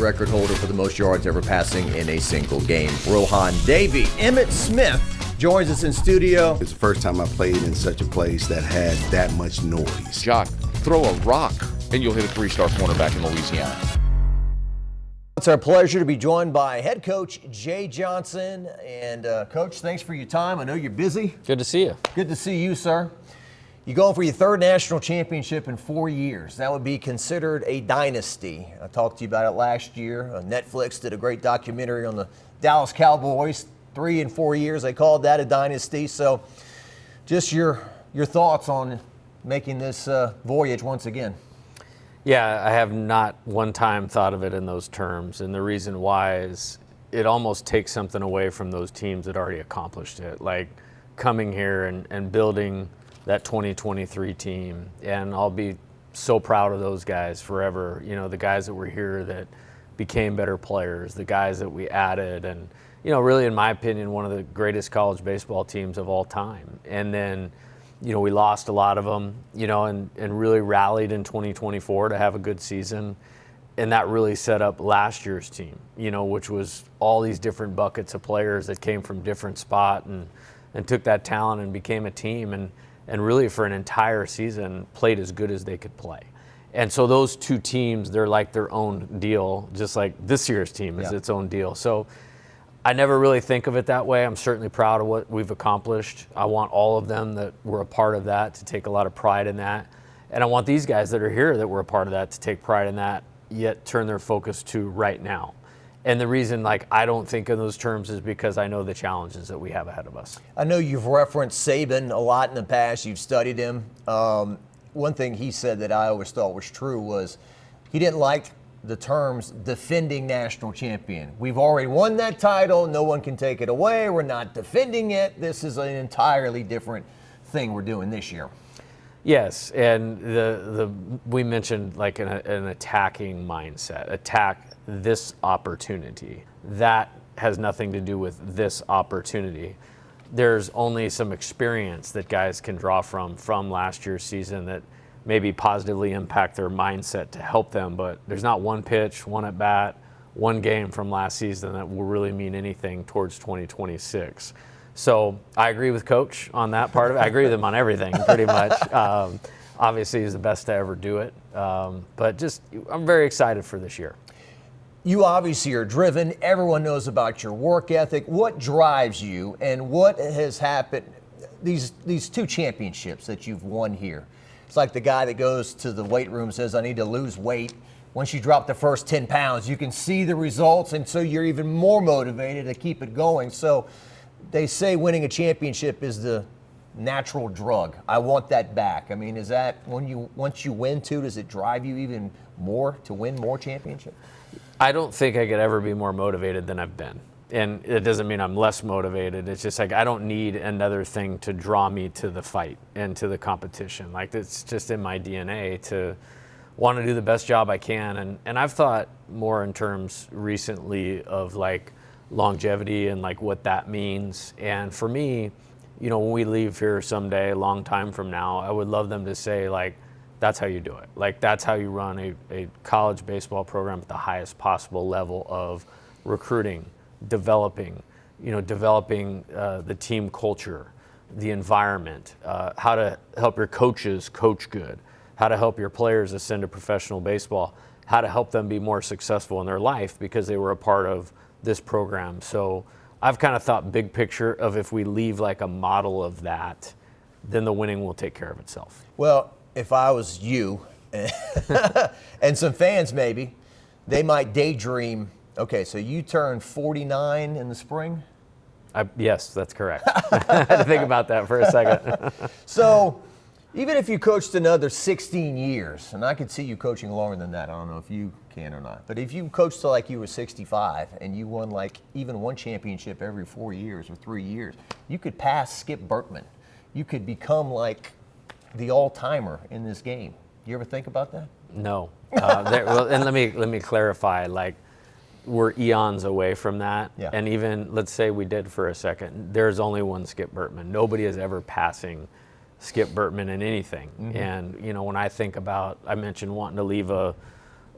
record holder for the most yards ever passing in a single game, Rohan Davey. Emmitt Smith joins us in studio. It's the first time I played in such a place that had that much noise. Jock, throw a rock and you'll hit a 3-star cornerback in Louisiana. It's our pleasure to be joined by head coach Jay Johnson. And Coach, thanks for your time. I know you're busy. Good to see you. Good to see you, sir. You're going for your third national championship in 4 years. That would be considered a dynasty. I talked to you about it last year. Netflix did a great documentary on the Dallas Cowboys. 3 and 4 years, they called that a dynasty. So just your thoughts on making this voyage once again. Yeah, I have not one time thought of it in those terms. And the reason why is it almost takes something away from those teams that already accomplished it. Like coming here and building that 2023 team. And I'll be so proud of those guys forever. You know, the guys that were here that became better players, the guys that we added, and, you know, really, in my opinion, one of the greatest college baseball teams of all time. And then, you know, we lost a lot of them, you know, and really rallied in 2024 to have a good season. And that really set up last year's team, you know, which was all these different buckets of players that came from different spot and took that talent and became a team. And really for an entire season played as good as they could play. And so those two teams, they're like their own deal, just like this year's team is its own deal. So I never really think of it that way. I'm certainly proud of what we've accomplished. I want all of them that were a part of that to take a lot of pride in that. And I want these guys that are here that were a part of that to take pride in that, yet turn their focus to right now. And the reason, like, I don't think in those terms is because I know the challenges that we have ahead of us. I know you've referenced Saban a lot in the past. You've studied him. One thing he said that I always thought was true was he didn't like the terms defending national champion. We've already won that title. No one can take it away. We're not defending it. This is an entirely different thing we're doing this year. Yes, and we mentioned like an attacking mindset. Attack this opportunity. That has nothing to do with this opportunity. There's only some experience that guys can draw from last year's season that maybe positively impact their mindset to help them, but there's not one pitch, one at bat, one game from last season that will really mean anything towards 2026. So I agree with Coach on that part of it. I agree with him on everything pretty much. Obviously he's the best to ever do it, but just I'm very excited for this year. You obviously are driven. Everyone knows about your work ethic. What drives you, and what has happened? These two championships that you've won here. It's like the guy that goes to the weight room and says, I need to lose weight. Once you drop the first 10 pounds, you can see the results, and so you're even more motivated to keep it going. So they say winning a championship is the natural drug. I want that back. I mean, is that once you win two, does it drive you even more to win more championships? I don't think I could ever be more motivated than I've been. And it doesn't mean I'm less motivated. It's just like I don't need another thing to draw me to the fight and to the competition. Like it's just in my DNA to want to do the best job I can. And I've thought more in terms recently of like longevity and like what that means. And for me, you know, when we leave here someday, a long time from now, I would love them to say like, that's how you do it. Like that's how you run a college baseball program at the highest possible level of recruiting, developing the team culture, the environment, how to help your coaches coach good, how to help your players ascend to professional baseball, how to help them be more successful in their life because they were a part of this program. So I've kind of thought big picture of if we leave like a model of that, then the winning will take care of itself. Well, if I was you and some fans maybe, they might daydream, okay, so you turn 49 in the spring? Yes, that's correct. I had to think about that for a second. So even if you coached another 16 years, and I could see you coaching longer than that, I don't know if you can or not, but if you coached till like you were 65 and you won like even one championship every 4 years or 3 years, you could pass Skip Bertman. You could become like the all-timer in this game. You ever think about that? No. And let me clarify. Like, we're eons away from that. Yeah. And even let's say we did for a second. There's only one Skip Bertman. Nobody is ever passing Skip Bertman in anything. Mm-hmm. And you know, when I think about, I mentioned wanting to leave a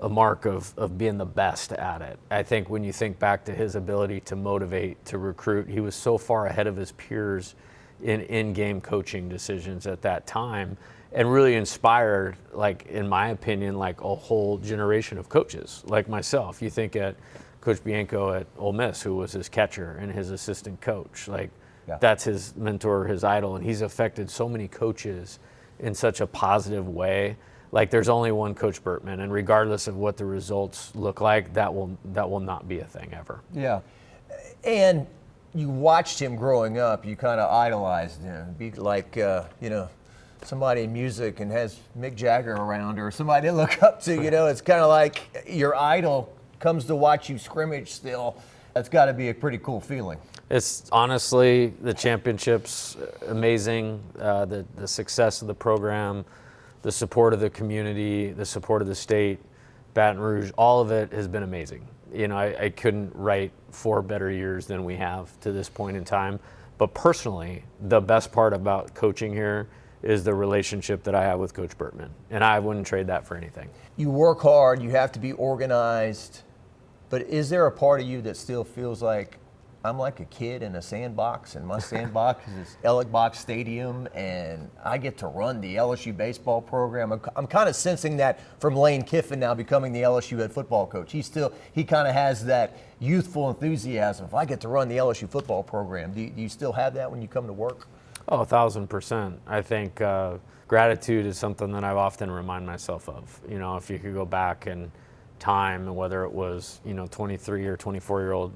a mark of being the best at it. I think when you think back to his ability to motivate, to recruit, he was so far ahead of his peers in game coaching decisions at that time, and really inspired, like, in my opinion, like a whole generation of coaches like myself. You think at Coach Bianco at Ole Miss, who was his catcher and his assistant coach, like that's his mentor, his idol, and he's affected so many coaches in such a positive way. Like, there's only one Coach Bertman, and regardless of what the results look like, that will not be a thing ever. Yeah, and you watched him growing up. You kind of idolized him. Be like, you know, somebody in music and has Mick Jagger around, or somebody to look up to. You know, it's kind of like your idol comes to watch you scrimmage still. That's got to be a pretty cool feeling. It's honestly, the championship's amazing, the success of the program, the support of the community, the support of the state, Baton Rouge, all of it has been amazing. You know, I couldn't write 4 better years than we have to this point in time. But personally, the best part about coaching here is the relationship that I have with Coach Bertman, and I wouldn't trade that for anything. You work hard, you have to be organized, but is there a part of you that still feels like, I'm like a kid in a sandbox, and my sandbox is Ellick Box Stadium, and I get to run the LSU baseball program? I'm kind of sensing that from Lane Kiffin now becoming the LSU head football coach. He kind of has that youthful enthusiasm. If I get to run the LSU football program, do you still have that when you come to work? Oh, 1,000%. I think gratitude is something that I've often remind myself of. You know, if you could go back in time, and whether it was, 23 or 24-year-old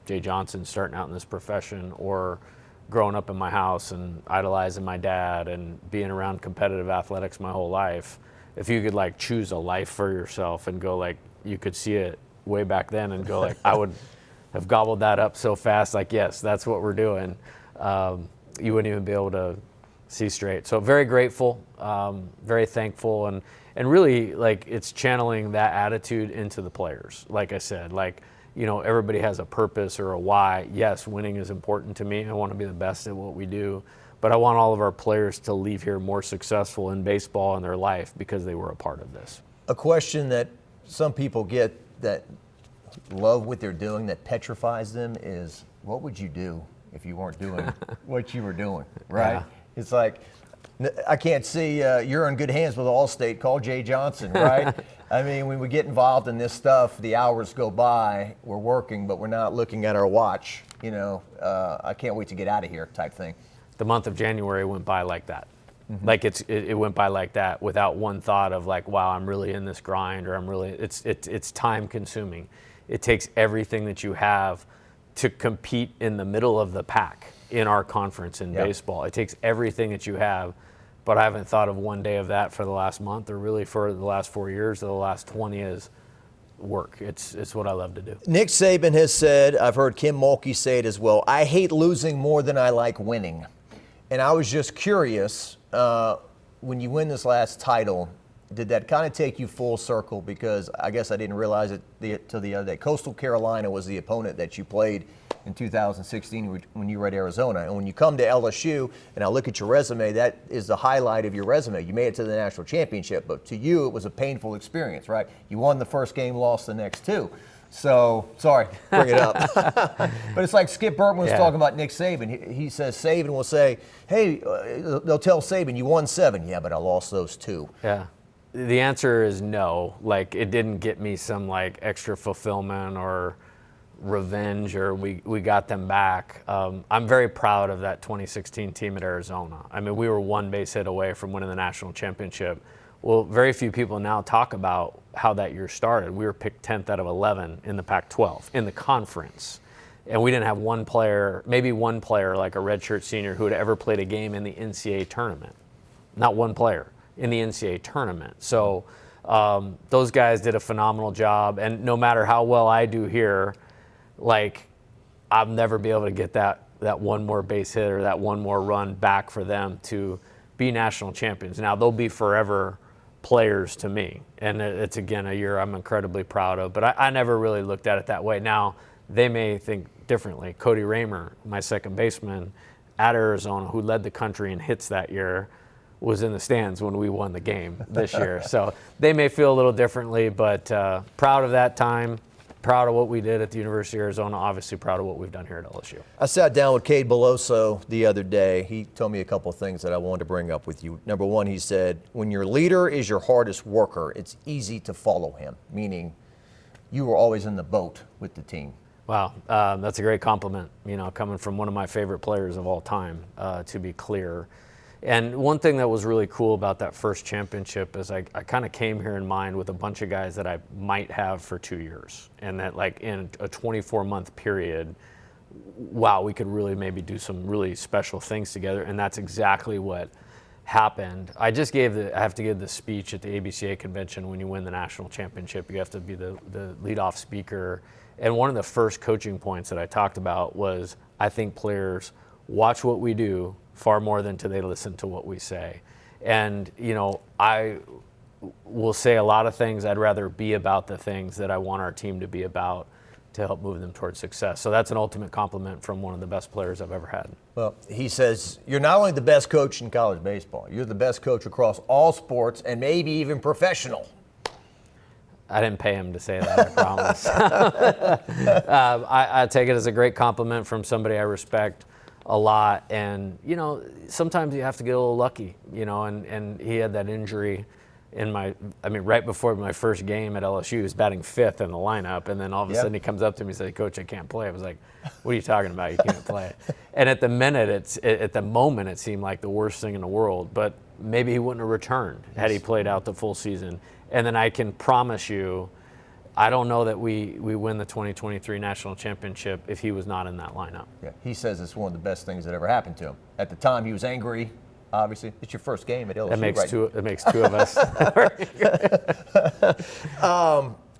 Jay Johnson starting out in this profession, or growing up in my house and idolizing my dad and being around competitive athletics my whole life, if you could like choose a life for yourself and go like, you could see it way back then and go like, I would have gobbled that up so fast, like, yes, that's what we're doing. You wouldn't even be able to see straight. So very grateful, very thankful, and really like it's channeling that attitude into the players. Like I said, like, everybody has a purpose or a why. Yes, winning is important to me. I want to be the best at what we do, but I want all of our players to leave here more successful in baseball in their life because they were a part of this. A question that some people get that love what they're doing, that petrifies them, is what would you do if you weren't doing what you were doing, right? Yeah. It's like, I can't see, you're in good hands with Allstate, call Jay Johnson, right? I mean, when we get involved in this stuff, the hours go by, we're working, but we're not looking at our watch, I can't wait to get out of here type thing. The month of January went by like that. Mm-hmm. Like it went by like that without one thought of like, wow, I'm really in this grind, or it's time consuming. It takes everything that you have to compete in the middle of the pack in our conference in baseball. It takes everything that you have, but I haven't thought of one day of that for the last month, or really for the last 4 years, or the last 20 is work. It's what I love to do. Nick Saban has said, I've heard Kim Mulkey say it as well, I hate losing more than I like winning. And I was just curious, when you win this last title, did that kind of take you full circle? Because I guess I didn't realize it till the other day. Coastal Carolina was the opponent that you played in 2016 when you were at Arizona. And when you come to LSU, and I look at your resume, that is the highlight of your resume. You made it to the national championship, but to you it was a painful experience, right? You won the first game, lost the next 2. So, sorry, bring it up. But it's like Skip Bertman was talking about Nick Saban. He says Saban will say, hey, they'll tell Saban, you won 7. Yeah, but I lost those 2. Yeah. The answer is no. Like, it didn't get me some like extra fulfillment or revenge, or we got them back. I'm very proud of that 2016 team at Arizona. I mean, we were 1 base hit away from winning the national championship. Well, very few people now talk about how that year started. We were picked 10th out of 11 in the Pac-12 in the conference, and we didn't have one player, maybe one player like a redshirt senior who had ever played a game in the NCAA tournament. Not one player in the NCAA tournament. So those guys did a phenomenal job, and no matter how well I do here, like, I'll never be able to get that one more base hit or that one more run back for them to be national champions. Now, they'll be forever players to me, and it's, again, a year I'm incredibly proud of, but I never really looked at it that way. Now, they may think differently. Cody Raymer, my second baseman at Arizona, who led the country in hits that year, was in the stands when we won the game this year. So they may feel a little differently, but proud of that time, proud of what we did at the University of Arizona, obviously proud of what we've done here at LSU. I sat down with Cade Beloso the other day. He told me a couple of things that I wanted to bring up with you. Number one, he said, when your leader is your hardest worker, it's easy to follow him, meaning you were always in the boat with the team. Wow, that's a great compliment, coming from one of my favorite players of all time, to be clear. And one thing that was really cool about that first championship is I kind of came here in mind with a bunch of guys that I might have for 2 years. And that like in a 24-month period, wow, we could really maybe do some really special things together. And that's exactly what happened. I have to give the speech at the ABCA convention when you win the national championship. You have to be the leadoff speaker. And one of the first coaching points that I talked about was, I think players watch what we do far more than they listen to what we say. And, I will say a lot of things. I'd rather be about the things that I want our team to be about to help move them towards success. So that's an ultimate compliment from one of the best players I've ever had. Well, he says, you're not only the best coach in college baseball, you're the best coach across all sports and maybe even professional. I didn't pay him to say that, I promise. I take it as a great compliment from somebody I respect a lot. And, sometimes you have to get a little lucky, and he had that injury right before my first game at LSU. He was batting 5th in the lineup. And then all of a sudden he comes up to me and says, Coach, I can't play. I was like, what are you talking about? You can't play. And at the moment, it seemed like the worst thing in the world. But maybe he wouldn't have returned had he played out the full season. And then I can promise you, I don't know that we win the 2023 national championship if he was not in that lineup. Yeah, he says it's one of the best things that ever happened to him. At the time, he was angry. Obviously, it's your first game at LSU. That makes two of us.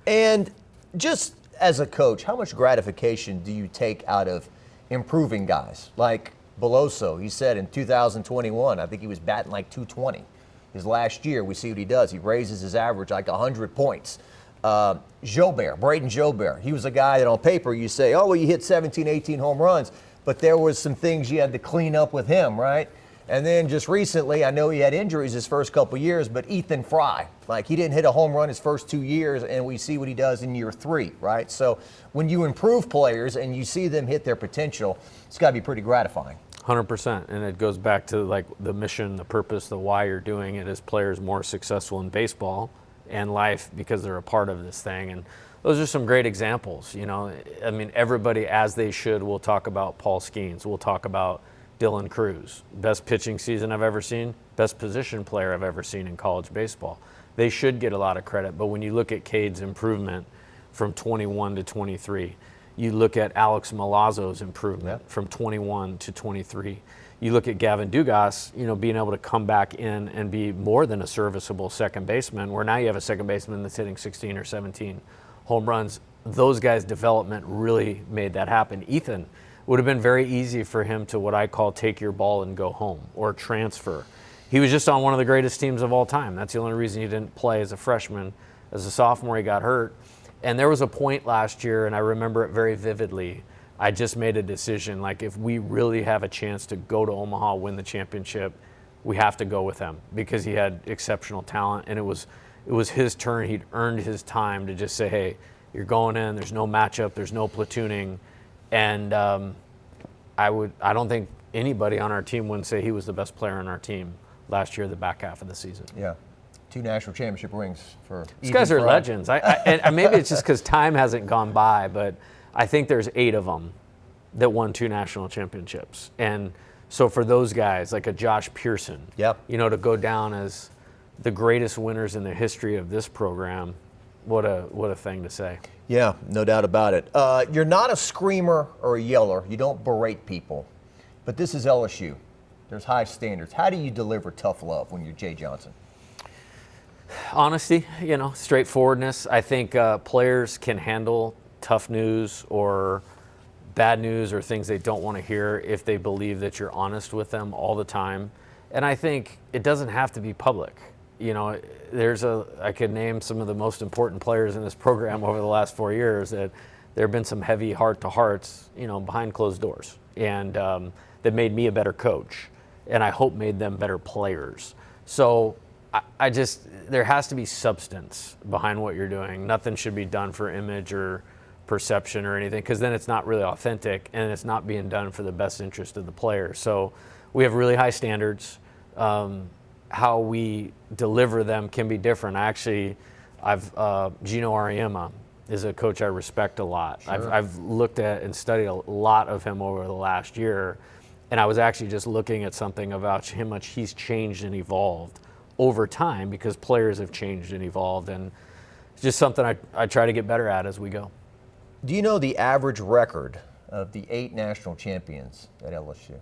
And just as a coach, how much gratification do you take out of improving guys? Like Beloso, he said in 2021, I think he was batting like 220. His last year, we see what he does. He raises his average like 100 points. Braden Jobert, he was a guy that on paper you say, oh, well, you hit 17, 18 home runs, but there was some things you had to clean up with him, right? And then just recently, I know he had injuries his first couple of years, but Ethan Fry, like he didn't hit a home run his first 2 years, and we see what he does in year 3, right? So when you improve players and you see them hit their potential, it's got to be pretty gratifying. 100%, and it goes back to like the mission, the purpose, the why you're doing it. As players more successful in baseball and life because they're a part of this thing. And those are some great examples. Everybody, as they should, will talk about Paul Skeens. We'll talk about Dylan Cruz, best pitching season I've ever seen, best position player I've ever seen in college baseball. They should get a lot of credit, but when you look at Cade's improvement from 21 to 23, you look at Alex Milazzo's improvement from 21 to 23. You look at Gavin Dugas, being able to come back in and be more than a serviceable second baseman, where now you have a second baseman that's hitting 16 or 17 home runs. Those guys' development really made that happen. Ethan, would have been very easy for him to what I call take your ball and go home or transfer. He was just on one of the greatest teams of all time. That's the only reason he didn't play as a freshman. As a sophomore, he got hurt. And there was a point last year, and I remember it very vividly, I just made a decision, like if we really have a chance to go to Omaha, win the championship, we have to go with him because he had exceptional talent, and it was his turn. He'd earned his time to just say, hey, you're going in, there's no matchup, there's no platooning. And I don't think anybody on our team wouldn't say he was the best player on our team last year, the back half of the season. Yeah. 2 national championship rings for these guys are legends. And maybe it's just because time hasn't gone by, but I think there's 8 of them that won 2 national championships. And so for those guys, like a Josh Pearson, to go down as the greatest winners in the history of this program, what a thing to say. Yeah, no doubt about it. You're not a screamer or a yeller. You don't berate people. But this is LSU. There's high standards. How do you deliver tough love when you're Jay Johnson? Honesty, straightforwardness. I think players can handle tough news or bad news or things they don't want to hear if they believe that you're honest with them all the time. And I think it doesn't have to be public. I could name some of the most important players in this program over the last 4 years that there have been some heavy heart-to-hearts, behind closed doors, and that made me a better coach, and I hope made them better players. So I just, there has to be substance behind what you're doing. Nothing should be done for image or perception or anything, because then it's not really authentic and it's not being done for the best interest of the player. So we have really high standards. How we deliver them can be different. Gino Ariema is a coach I respect a lot. Sure. I've looked at and studied a lot of him over the last year, and I was actually just looking at something about how much he's changed and evolved over time, because players have changed and evolved, and it's just something I try to get better at as we go. Do you know the average record of the 8 national champions at LSU?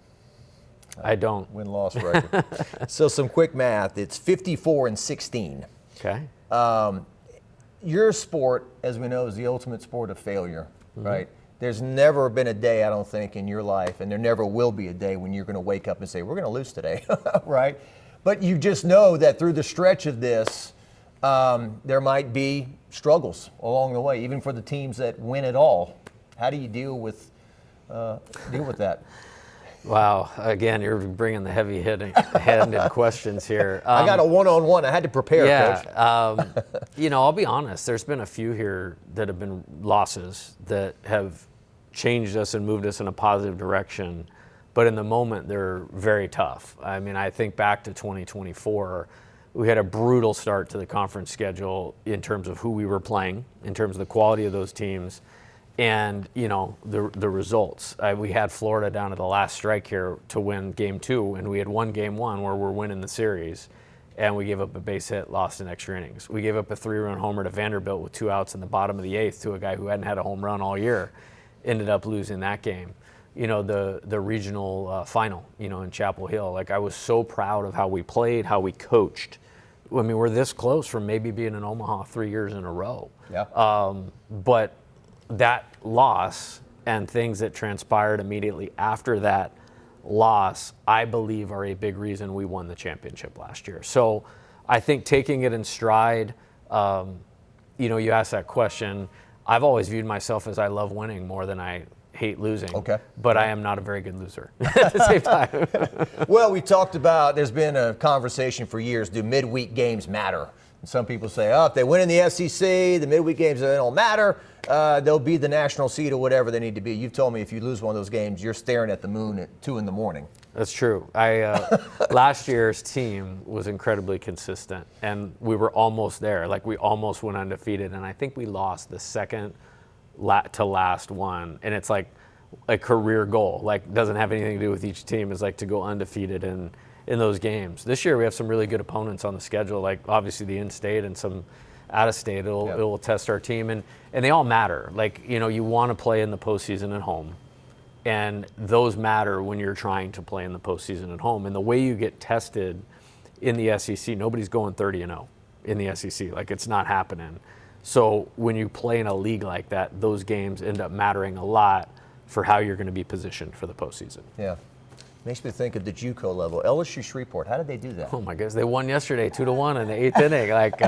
I don't. Win-loss record. So some quick math, it's 54-16. Okay. Your sport, as we know, is the ultimate sport of failure, right? There's never been a day, I don't think, in your life, and there never will be a day when you're going to wake up and say, we're going to lose today, right? But you just know that through the stretch of this, there might be struggles along the way, even for the teams that win it all. How do you deal with that? Wow. Again, you're bringing the heavy-handed questions here. I got a one-on-one. I had to prepare, Coach. I'll be honest. There's been a few here that have been losses that have changed us and moved us in a positive direction. But in the moment, they're very tough. I mean, I think back to 2024. We had a brutal start to the conference schedule in terms of who we were playing, in terms of the quality of those teams, and the results. We had Florida down at the last strike here to win Game 2, and we had won Game 1 where we're winning the series, and we gave up a base hit, lost in extra innings. We gave up a 3-run homer to Vanderbilt with 2 outs in the bottom of the 8th to a guy who hadn't had a home run all year. Ended up losing that game. The regional final, in Chapel Hill. Like, I was so proud of how we played, how we coached. I mean, we're this close from maybe being in Omaha 3 years in a row. Yeah. But that loss and things that transpired immediately after that loss, I believe, are a big reason we won the championship last year. So I think taking it in stride, you asked that question. I've always viewed myself as I love winning more than I hate losing. Okay. But I am not a very good loser at the same time. Well, we talked about, there's been a conversation for years, do midweek games matter? And some people say, if they win in the SEC, the midweek games, they don't matter. They'll be the national seed or whatever they need to be. You've told me if you lose one of those games, you're staring at the moon at 2 a.m. That's true. Last year's team was incredibly consistent, and we were almost there. Like, we almost went undefeated, and I think we lost the second to last one, and it's like a career goal. Like, doesn't have anything to do with each team. It's like to go undefeated in those games. This year we have some really good opponents on the schedule, like obviously the in-state and some out-of-state. It will test our team, and they all matter. Like, you want to play in the postseason at home, and those matter when you're trying to play in the postseason at home. And the way you get tested in the SEC, nobody's going 30-0 in the SEC. Like, it's not happening. So when you play in a league like that, those games end up mattering a lot for how you're going to be positioned for the postseason. Yeah. Makes me think of the JUCO level. LSU Shreveport, how did they do that? Oh my goodness, they won yesterday 2-1 in the 8th inning. Like,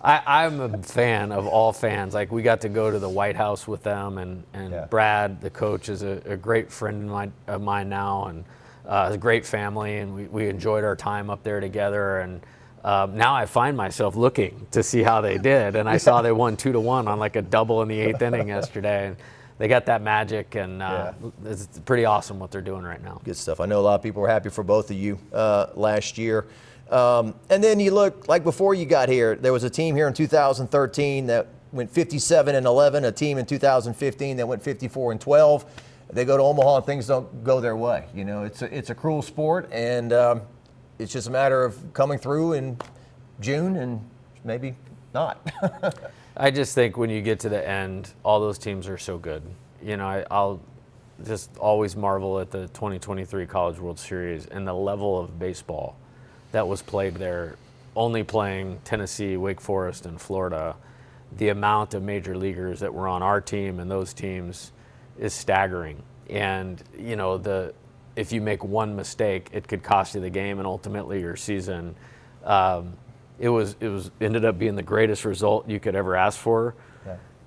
I'm a fan of all fans. Like, we got to go to the White House with them, and Yeah. Brad, the coach, is a great friend of mine now, and a great family, and we enjoyed our time up there together. And now I find myself looking to see how they did, and I saw they won 2-1 on like a double in the 8th inning yesterday. And they got that magic, and it's pretty awesome what they're doing right now. Good stuff. I know a lot of people were happy for both of you last year. And then you look, like before you got here, there was a team here in 2013 that went 57-11, a team in 2015 that went 54-12. They go to Omaha and things don't go their way. It's a cruel sport, and it's just a matter of coming through in June and maybe not. I just think when you get to the end, all those teams are so good. I'll just always marvel at the 2023 College World Series and the level of baseball that was played there, only playing Tennessee, Wake Forest, and Florida. The amount of major leaguers that were on our team and those teams is staggering. And, if you make one mistake, it could cost you the game and ultimately your season. It ended up being the greatest result you could ever ask for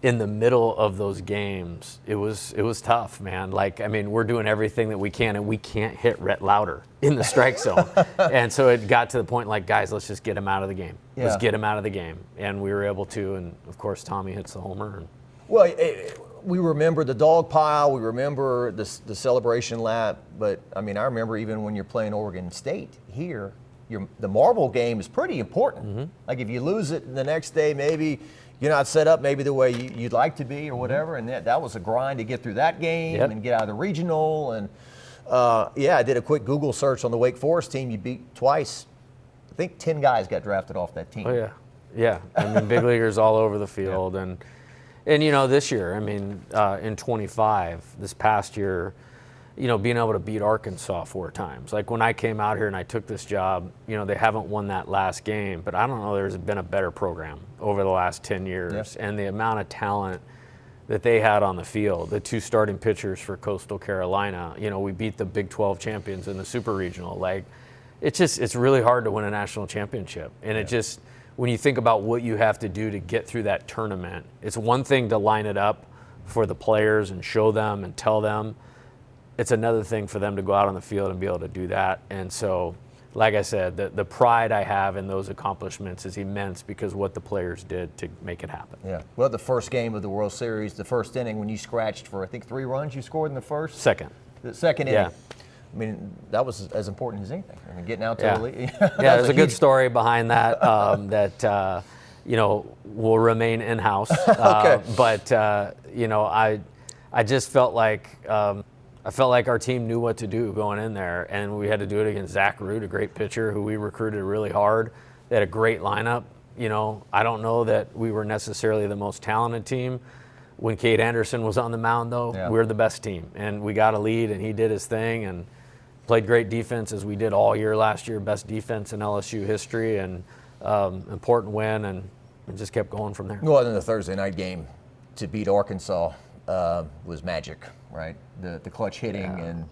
in the middle of those games, it was tough, man. Like, I mean, we're doing everything that we can, and we can't hit Rhett Lauder in the strike zone. And so it got to the point, like, guys, let's just get him out of the game. Yeah. Let's get him out of the game. And we were able to, and of course, Tommy hits the homer. And Well, we remember the dog pile, we remember the celebration lap, but I mean, I remember even when you're playing Oregon State here, the marble game is pretty important. Mm-hmm. Like if you lose it the next day, maybe you're not set up maybe the way you'd like to be or whatever, and that was a grind to get through that game and get out of the regional. And I did a quick Google search on the Wake Forest team. You beat twice. I think 10 guys got drafted off that team. Oh, yeah. Yeah. I mean, big leaguers all over the field. Yeah. And you know, this year, I mean, in 25, this past year, you know, being able to beat Arkansas 4 times. Like when I came out here and I took this job, you know, they haven't won that last game, but I don't know there's been a better program over the last 10 years. Yeah. And the amount of talent that they had on the field, the 2 starting pitchers for Coastal Carolina, you know, we beat the Big 12 champions in the Super Regional. Like, it's really hard to win a national championship. And it just, when you think about what you have to do to get through that tournament, it's one thing to line it up for the players and show them and tell them. It's another thing for them to go out on the field and be able to do that. And so, like I said, the pride I have in those accomplishments is immense because what the players did to make it happen. Yeah. Well, the first game of the World Series, the first inning, when you scratched for, I think, 3 runs you scored in the first? Second. The second inning. Yeah. I mean, that was as important as anything. I mean, getting out to the lead. There's a good story behind that that, you know, will remain in-house. Okay. But, you know, I just felt like I felt like our team knew what to do going in there, and we had to do it against Zach Root, a great pitcher who we recruited really hard. They had a great lineup. You know, I don't know that we were necessarily the most talented team. When Cade Anderson was on the mound, though, we were the best team, and we got a lead, and he did his thing and played great defense as we did all year last year, best defense in LSU history, and important win, and just kept going from there. Well, then the Thursday night game to beat Arkansas was magic, right? The clutch hitting and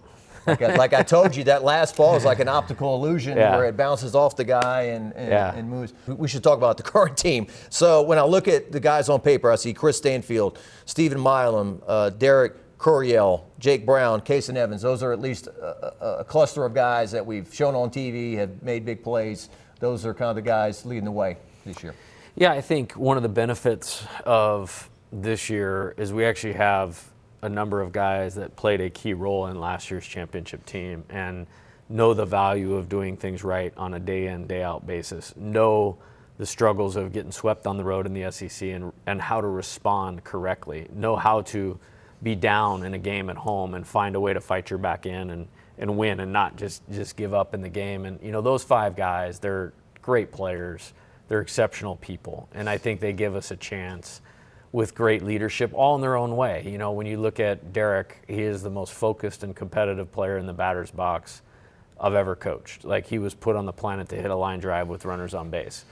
like I told you, that last ball is like an optical illusion where it bounces off the guy and moves. We should talk about the current team. So when I look at the guys on paper, I see Chris Stanfield, Stephen Milam, Derek Curiel, Jake Brown, Kason Evans. Those are at least a cluster of guys that we've shown on TV, have made big plays. Those are kind of the guys leading the way this year. Yeah, I think one of the benefits of this year is we actually have a number of guys that played a key role in last year's championship team and know the value of doing things right on a day in, day out basis, know the struggles of getting swept on the road in the SEC and how to respond correctly, know how to be down in a game at home and find a way to fight your back in and win and not just give up in the game. And, you know, those 5 guys, they're great players. They're exceptional people. And I think they give us a chance with great leadership, all in their own way. You know, when you look at Derek, he is the most focused and competitive player in the batter's box I've ever coached. Like, he was put on the planet to hit a line drive with runners on base.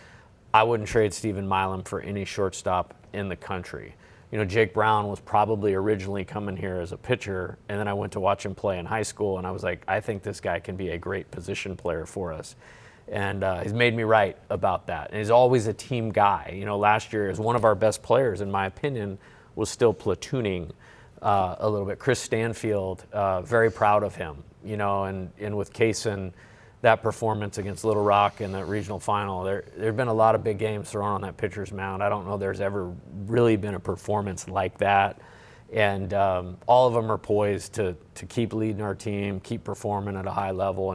I wouldn't trade Stephen Milam for any shortstop in the country. You know, Jake Brown was probably originally coming here as a pitcher, and then I went to watch him play in high school, and I was like, I think this guy can be a great position player for us. And he's made me right about that. And he's always a team guy. You know, last year, as one of our best players, in my opinion, was still platooning a little bit. Chris Stanfield, very proud of him. You know, and with Kason, that performance against Little Rock in the regional final, there have been a lot of big games thrown on that pitcher's mound. I don't know there's ever really been a performance like that. And all of them are poised to keep leading our team, keep performing at a high level.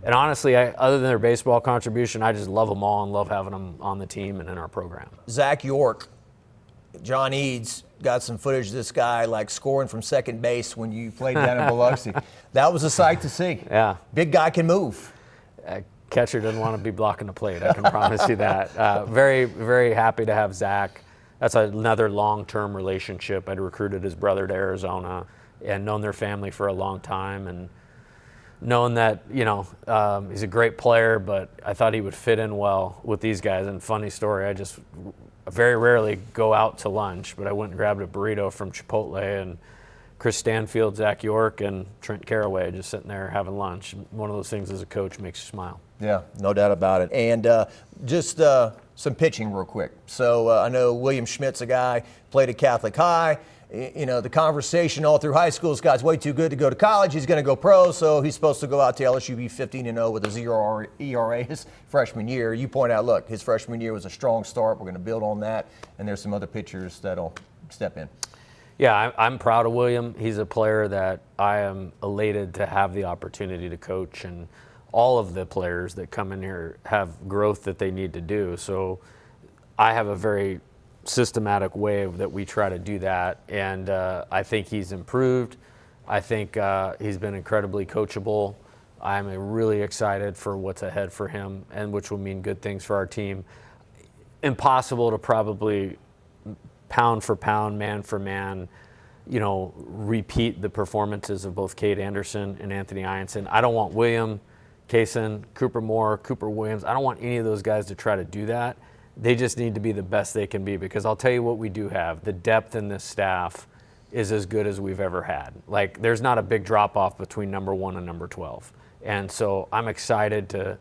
And honestly, other than their baseball contribution, I just love them all and love having them on the team and in our program. Zach York, John Eads got some footage of this guy like scoring from second base when you played down in Biloxi. That was a sight to see. Yeah. Big guy can move. Catcher doesn't want to be blocking the plate, I can promise you that. Very, very happy to have Zach. That's another long-term relationship. I'd recruited his brother to Arizona and known their family for a long time, and knowing that, you know, he's a great player, but I thought he would fit in well with these guys. And funny story, I just very rarely go out to lunch, but I went and grabbed a burrito from Chipotle, and Chris Stanfield, Zach York, and Trent Caraway just sitting there having lunch. One of those things as a coach makes you smile. Yeah, no doubt about it. And just some pitching real quick. So I know William Schmidt's a guy, played at Catholic High. You know, the conversation all through high school, this guy's way too good to go to college. He's going to go pro, so he's supposed to go out to LSU, be 15-0 with a 0 ERA his freshman year. You point out, look, his freshman year was a strong start. We're going to build on that, and there's some other pitchers that'll step in. Yeah, I'm proud of William. He's a player that I am elated to have the opportunity to coach, and all of the players that come in here have growth that they need to do. So I have a very systematic way that we try to do that, and I think he's improved. I think he's been incredibly coachable. I'm really excited for what's ahead for him, and which will mean good things for our team. Impossible to probably pound for pound, man for man, you know, repeat the performances of both Cade Anderson and Anthony Ianson. I don't want William, Kaysen, Cooper Moore, Cooper Williams. I don't want any of those guys to try to do that. They just need to be the best they can be, because I'll tell you what we do have. The depth in this staff is as good as we've ever had. Like, there's not a big drop-off between number 1 and number 12. And so I'm excited to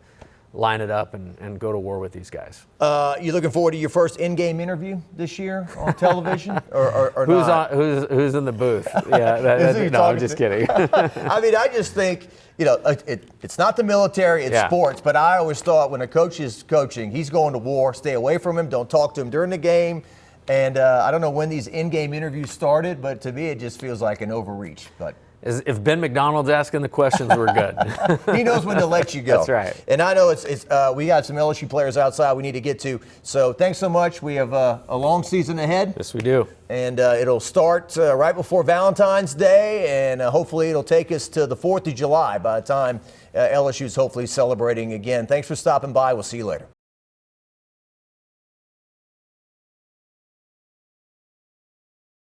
line it up and go to war with these guys. You looking forward to your first in-game interview this year on television, or who's not? Who's in the booth? Yeah, no, I'm just kidding. I mean, I just think, you know, it's not the military, it's sports. But I always thought when a coach is coaching, he's going to war. Stay away from him. Don't talk to him during the game. And I don't know when these in-game interviews started, but to me, it just feels like an overreach. But if Ben McDonald's asking the questions, we're good. he knows when to let you go. That's right. And I know we got some LSU players outside we need to get to. So thanks so much. We have a long season ahead. Yes, we do. And it'll start right before Valentine's Day, and hopefully it'll take us to the 4th of July by the time LSU is hopefully celebrating again. Thanks for stopping by. We'll see you later.